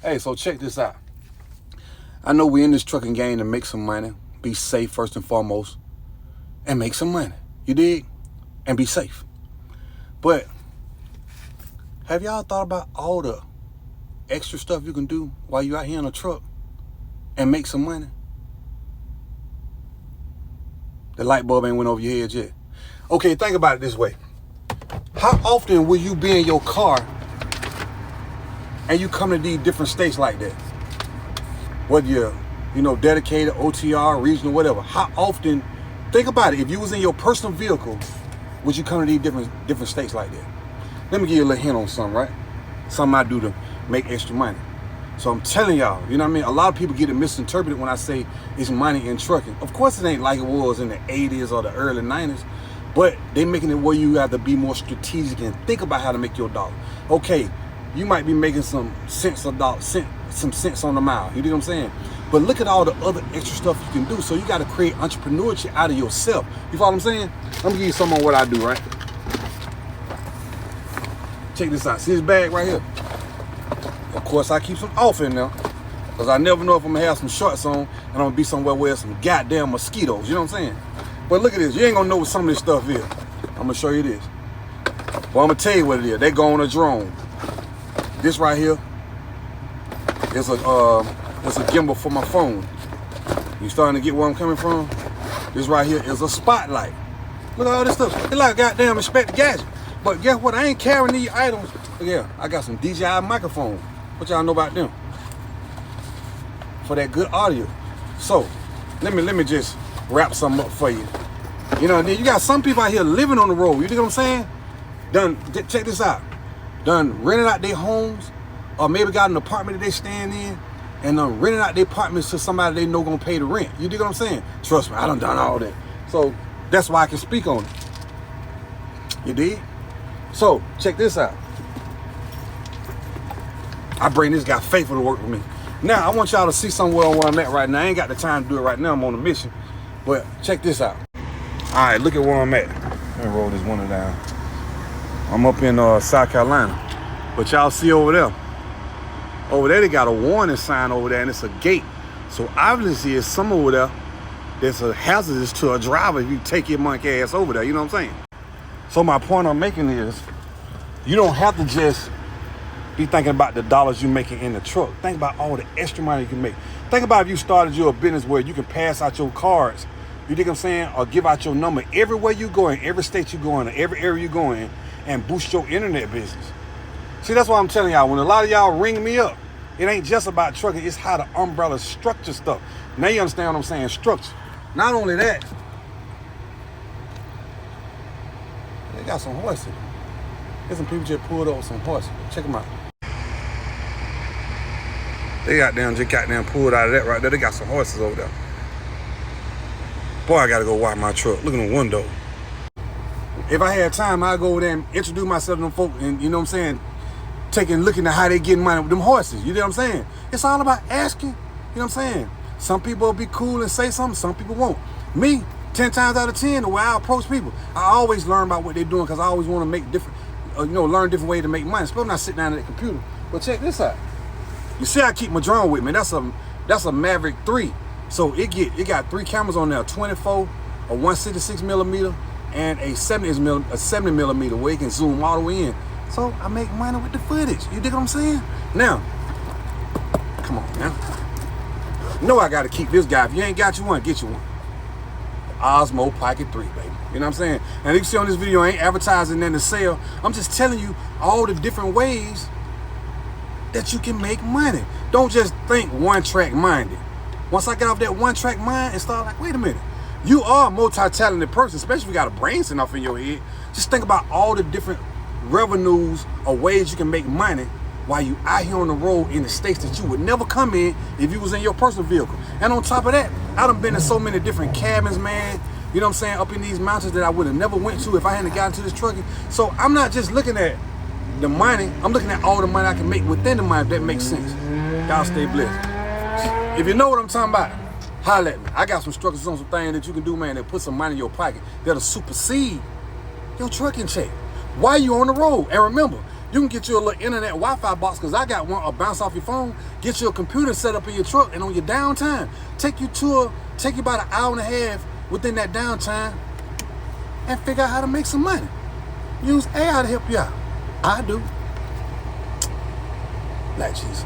Hey, so check this out. I know we're in this trucking game to make some money, be safe first and foremost, and make some money. You dig? And be safe. But have y'all thought about all the extra stuff you can do while you're out here in a truck and make some money? The light bulb ain't went over your head yet. Okay, think about it this way. How often will you be in your car and you come to these different states like that? Whether you're, dedicated, OTR, regional, whatever. How often, think about it. If you was in your personal vehicle, would you come to these different states like that? Let me give you a little hint on something, right? Something I do to make extra money. So I'm telling y'all, you know what I mean? A lot of people get it misinterpreted when I say it's money in trucking. Of course it ain't like it was in the 80s or the early 90s, but they making it where you have to be more strategic and think about how to make your dollar. Okay, you might be making some cents on the mile. You know what I'm saying? But look at all the other extra stuff you can do. So you got to create entrepreneurship out of yourself. You follow what I'm saying? Let me give you some on what I do, right? Check this out. See this bag right here? Of course, I keep some off in there because I never know if I'm going to have some shorts on and I'm going to be somewhere where there's some goddamn mosquitoes. You know what I'm saying? But look at this. You ain't going to know what some of this stuff is. I'm going to show you this. Well, I'm going to tell you what it is. They go on a drone. This right here is a gimbal for my phone. You starting to get where I'm coming from? This right here is a spotlight. Look at all this stuff. It's like a goddamn Inspector Gadget. But guess what? I ain't carrying these items. Yeah, I got some DJI microphones. What y'all know about them? For that good audio. So, let me just wrap something up for you. Then you got some people out here living on the road. You know what I'm saying? Check this out. Rented out their homes, or maybe got an apartment that they staying in, and renting out their apartments to somebody they know gonna pay the rent. You dig what I'm saying? Trust me, I done all that. So that's why I can speak on it. You dig? So check this out. I bring this guy Faithful to work with me. Now I want y'all to see somewhere where I'm at right now. I ain't got the time to do it right now. I'm on a mission. But check this out. All right, look at where I'm at. Let me roll this window down. I'm up in South Carolina. But y'all see over there. Over there, they got a warning sign over there, and it's a gate. So obviously, it's some over there that's a hazardous to a driver if you take your monkey ass over there. You know what I'm saying? So my point I'm making is, you don't have to just be thinking about the dollars you're making in the truck. Think about all the extra money you can make. Think about if you started your business where you can pass out your cards, you dig what I'm saying, or give out your number everywhere you go in, every state you go in, every area you go in, and boost your internet business. See, that's why I'm telling y'all, when a lot of y'all ring me up, it ain't just about trucking, it's how the umbrella structure stuff. Now you understand what I'm saying, structure. Not only that, they got some horses. There's some people just pulled up with some horses. Check them out. They just got down pulled out of that right there. They got some horses over there. Boy, I gotta go watch my truck. Look in the window. If I had time, I'd go over there and introduce myself to them folk and, you know what I'm saying, looking at how they getting money with them horses. You know what I'm saying? It's all about asking. You know what I'm saying? Some people will be cool and say something, some people won't. Me, 10 times out of 10, the way I approach people, I always learn about what they're doing because I always want to make different, learn different ways to make money, especially when I sit down at the computer. But check this out. You see I keep my drone with me. That's a Mavic 3. So it got 3 cameras on there, 24, a 166 millimeter, and a 70 millimeter where it can zoom all the way in. So I make money with the footage. You dig what I'm saying? Now, come on, man. You know I gotta keep this guy. If you ain't got you one, get you one. Osmo Pocket 3, baby. You know what I'm saying? And you can see on this video, I ain't advertising nothing to sell. I'm just telling you all the different ways that you can make money. Don't just think one-track minded. Once I get off that one-track mind and start like, wait a minute, you are a multi-talented person, especially if you got a brain sitting off in your head. Just think about all the different revenues or ways you can make money while you out here on the road in the states that you would never come in if you was in your personal vehicle. And on top of that, I done been in so many different cabins, man. You know what I'm saying? Up in these mountains that I would have never went to if I hadn't gotten into this trucking. So I'm not just looking at the money, I'm looking at all the money I can make within the money, if that makes sense. Y'all stay blessed. If you know what I'm talking about, holla at me. I got some structures on some things that you can do, man, that put some money in your pocket that'll supersede your trucking check while you on the road. And remember, You can get you a little internet Wi-Fi box, because I got one, a bounce off your phone. Get your computer set up in your truck, and on your downtime, take you about an hour and a half within that downtime and figure out how to make some money. Use AI to help you out. I do. Like Jesus.